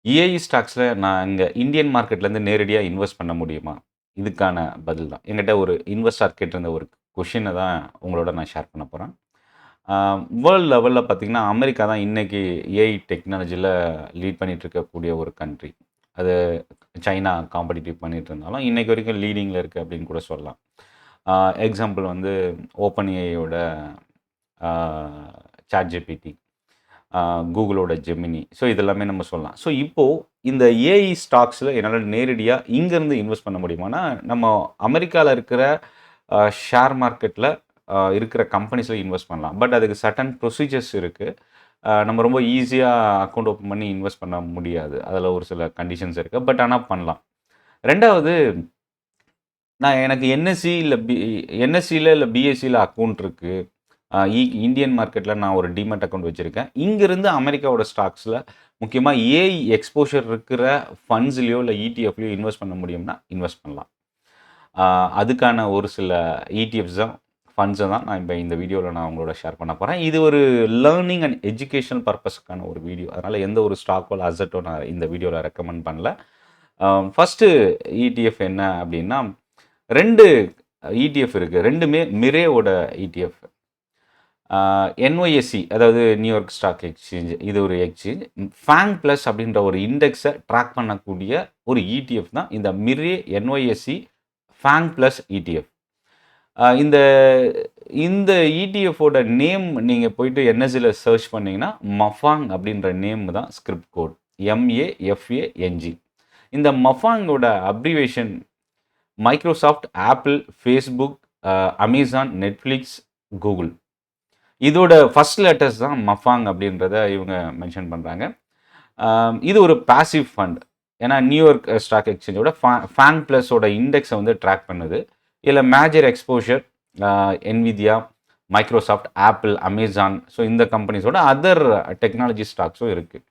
AI ஸ்டாக்ஸில் நான் இங்கே Indian மார்க்கெட்லேருந்து நேரடியாக இன்வெஸ்ட் பண்ண முடியுமா? இதுக்கான பதில் தான். என்கிட்ட ஒரு இன்வெஸ்டர் கேட்டிருந்த ஒரு கொஷினை தான் உங்களோட நான் ஷேர் பண்ண போகிறேன். வேர்ல்டு லெவலில் பார்த்தீங்கன்னா, அமெரிக்கா தான் இன்னைக்கு ஏஐ டெக்னாலஜியில் லீட் பண்ணிட்டு இருக்கக்கூடிய ஒரு கண்ட்ரி. அது சைனா காம்படிட்டிவ் பண்ணிட்டு இருந்தாலும், இன்னைக்கு வரைக்கும் லீடிங்கில் இருக்குது அப்படின்னு கூட சொல்லலாம். எக்ஸாம்பிள் வந்து ஓப்பன் ஏஐயோட ChatGPT, கூகுளோட ஜெமினி. ஸோ இதெல்லாமே நம்ம சொல்லலாம். ஸோ இப்போது இந்த ஏஐ ஸ்டாக்ஸில் என்னால் நேரடியாக இங்கேருந்து இன்வெஸ்ட் பண்ண முடியுமானா, நம்ம அமெரிக்காவில் இருக்கிற ஷேர் மார்க்கெட்டில் இருக்கிற கம்பெனிஸில் இன்வெஸ்ட் பண்ணலாம். பட் அதுக்கு சர்டன் ப்ரொசீஜர்ஸ் இருக்குது. நம்ம ரொம்ப ஈஸியாக அக்கௌண்ட் ஓப்பன் பண்ணி இன்வெஸ்ட் பண்ண முடியாது. அதில் ஒரு சில கண்டிஷன்ஸ் இருக்குது. பட் ஆனால் பண்ணலாம். 2வது, நான் எனக்கு என்எஸ்சியில் இல்லை பிஎஸ்சியில் அக்கௌண்ட் இருக்குது. இந்தியன் மார்க்கெட்டில் நான் ஒரு டிமேட் அக்கௌண்ட் வச்சுருக்கேன். இங்கேருந்து அமெரிக்காவோட ஸ்டாக்ஸில் முக்கியமாக ஏஐ எக்ஸ்போஷர் இருக்கிற ஃபண்ட்ஸ்லேயோ இல்லை இடிஎஃப்லையோ இன்வெஸ்ட் பண்ண முடியும்னா இன்வெஸ்ட் பண்ணலாம். அதுக்கான ஒரு சில இடிஎஃப்ஸ் தான், ஃபண்ட்ஸை தான் நான் இப்போ இந்த வீடியோவில் நான் உங்களோட ஷேர் பண்ண போகிறேன். இது ஒரு லேர்னிங் அண்ட் எஜுகேஷனல் பர்பஸ்க்கான ஒரு வீடியோ. அதனால் எந்த ஒரு ஸ்டாக்கோ இல்லை அசட்டோ நான் இந்த வீடியோவில் ரெக்கமெண்ட் பண்ணல. ஃபஸ்ட்டு இடிஎஃப் என்ன அப்படின்னா, 2 இடிஎஃப் இருக்குது. 2மே மிரேவோட இடிஎஃப். NYSE, அதாவது நியூயார்க் ஸ்டாக் எக்ஸ்சேஞ்ச், இது ஒரு எக்ஸ்சேஞ்ச். ஃபேங் ப்ளஸ் அப்படின்ற ஒரு இண்டெக்ஸை ட்ராக் பண்ணக்கூடிய ஒரு இடிஎஃப் தான் இந்த Mirae NYSE FAANG plus ETF. இந்த இந்த இடிஎஃபோட நேம் நீங்கள் போயிட்டு என்எஸ்சியில் சர்ச் பண்ணிங்கன்னா மஃபாங் அப்படின்ற நேம் தான் ஸ்கிரிப்ட் கோட், MAFANG. இந்த மஃபாங்கோட abbreviation Microsoft, Apple, Facebook, Amazon, Netflix, Google. இதோட ஃபர்ஸ்ட் லெட்டர்ஸ் தான் மஃபாங் அப்படின்றத இவங்க மென்ஷன் பண்ணுறாங்க. இது ஒரு பாசிவ் ஃபண்ட். ஏன்னா நியூயார்க் ஸ்டாக் எக்ஸ்சேஞ்சோட ஃபேங் ப்ளஸோட இண்டெக்ஸை வந்து ட்ராக் பண்ணுது. இதில் major exposure Nvidia, Microsoft, Apple, Amazon, so இந்த கம்பெனிஸோட அதர் டெக்னாலஜி ஸ்டாக்ஸும் இருக்குது.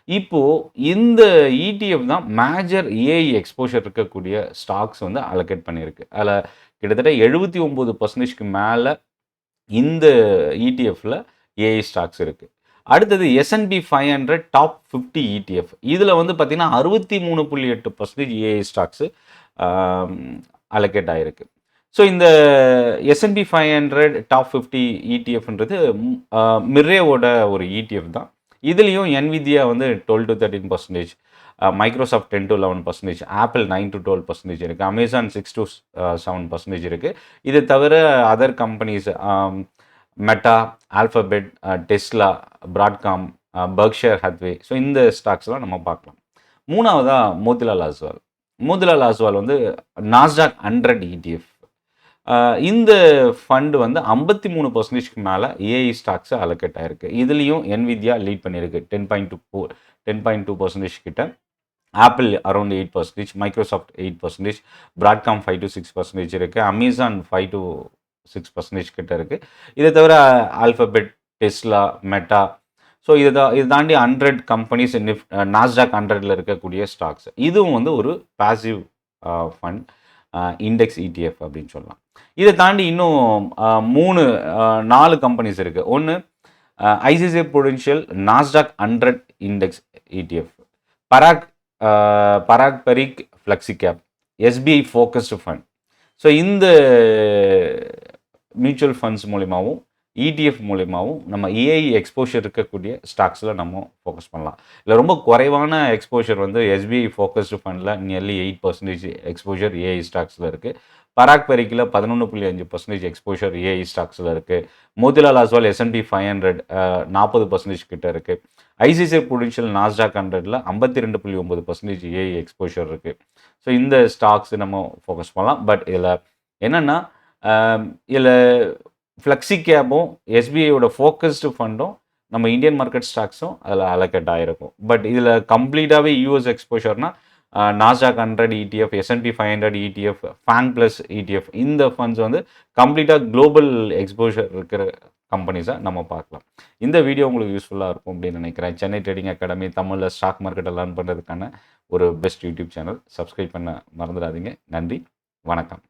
இப்போது இந்த இடிஎஃப் தான் மேஜர் ஏஐ எக்ஸ்போஷர் இருக்கக்கூடிய ஸ்டாக்ஸ் வந்து அலோகேட் பண்ணியிருக்கு. அதில் கிட்டத்தட்ட 79% மேலே இந்த இடிஎஃப்ல ஏஐ ஸ்டாக்ஸ் இருக்குது. அடுத்தது S&P 500 டாப் 50 இடிஎஃப். இதில் வந்து பார்த்திங்கன்னா 63.8% ஏஐ ஸ்டாக்ஸு அலோகேட் ஆகிருக்கு. ஸோ இந்த S&P 500 டாப் 50 இடிஎஃப்ன்றது மிரேவோட ஒரு இடிஎஃப் தான். இதுலேயும் என்விடியா வந்து 12-13%, மைக்ரோசாஃப்ட் 10-11%, ஆப்பிள் 9-12% இருக்குது, அமேசான் 6-7% இருக்குது. இதை தவிர other companies meta, alphabet, Tesla, Broadcom, Berkshire Hathaway, so இந்த ஸ்டாக்ஸ்லாம் நம்ம பார்க்கலாம். 3வதாக மோதிலால் ஆஸ்வால். மோதிலால் ஆஸ்வால் வந்து நாஸ்டாக் 100 இடிஎஃப். இந்த ஃபண்டு வந்து 53%க்கு மேலே ஏஐ ஸ்டாக்ஸை அலோகேட் ஆகிருக்கு. இதுலேயும் என்விடியா லீட் பண்ணியிருக்கு 10.2% கிட்ட, ஆப்பிள் அரௌண்ட் 8%, மைக்ரோசாஃப்ட் 8%, பிராட்காம் 5-6% இருக்குது, அமேசான் 5-6% கிட்ட இருக்குது. இதை தவிர ஆல்ஃபபெட், டெஸ்லா, மெட்டா, ஸோ இது தாண்டி 100 கம்பெனிஸ் நாஸ்டாக் 100ல் இருக்கக்கூடிய ஸ்டாக்ஸ். இதுவும் வந்து ஒரு பாசிவ் ஃபண்ட், இண்டெக்ஸ் இடிஎஃப் அப்படின்னு சொல்லலாம். இதை தாண்டி இன்னும் 4 கம்பெனிஸ் இருக்குது. ஒன்று ICICI prudential Nasdaq 100 index ETF, Parag Parikh flexi cap, SBI focused fund. So இந்த மியூச்சுவல் ஃபண்ட்ஸ் மூலிமாவும் இடிஎஃப் மூலிமாவும் நம்ம ஏஐ எக்ஸ்போஷர் இருக்கக்கூடிய ஸ்டாக்ஸில் நம்ம ஃபோக்கஸ் பண்ணலாம். இல்லை ரொம்ப குறைவான எக்ஸ்போஷர் வந்து SBI ஃபோக்கஸ்டு ஃபண்டில் நியர்லி 8% எக்ஸ்போஷர் ஏஐ ஸ்டாக்ஸில் இருக்குது. பராக் பரிக்கில் 11.5% எக்ஸ்போஷர் ஏஐ ஸ்டாக்ஸில் இருக்குது. மோதிலால் ஆஸ்வால் S&P 500 40% கிட்ட இருக்குது. ஐசிஐசிஐ ப்ரூடென்ஷியல் நாஸ்டாக் 100ல் 52.9% ஏஐ எக்ஸ்போஷர் இருக்குது. ஸோ இந்த ஸ்டாக்ஸ் நம்ம ஃபோக்கஸ் பண்ணலாம். பட் இதில் என்னென்னா, இதில் ஃப்ளெக்ஸி கேப்பும் SBIயோட ஃபோக்கஸ்டு ஃபண்டும் நம்ம இந்தியன் மார்க்கெட் ஸ்டாக்ஸும் அதில் அலோகேட் ஆகிருக்கும். பட் இதில் கம்ப்ளீட்டாகவே யூஎஸ் எக்ஸ்போஷர்னால் Nasdaq 100 ETF, S&P 500 ETF, FANG plus ETF, இந்த ஃபண்ட்ஸ் வந்து கம்ப்ளீட்டாக குளோபல் எக்ஸ்போஷர் இருக்கிற கம்பெனிஸை நம்ம பார்க்கலாம். இந்த வீடியோ உங்களுக்கு யூஸ்ஃபுல்லாக இருக்கும் அப்படின்னு நினைக்கிறேன். சென்னை ட்ரேடிங் அகாடமி தமிழில் ஸ்டாக் மார்க்கெட்டை லேர்ன் பண்ணுறதுக்கான ஒரு பெஸ்ட் யூடியூப் சேனல். சப்ஸ்கிரைப் பண்ண மறந்துடாதீங்க. நன்றி, வணக்கம்.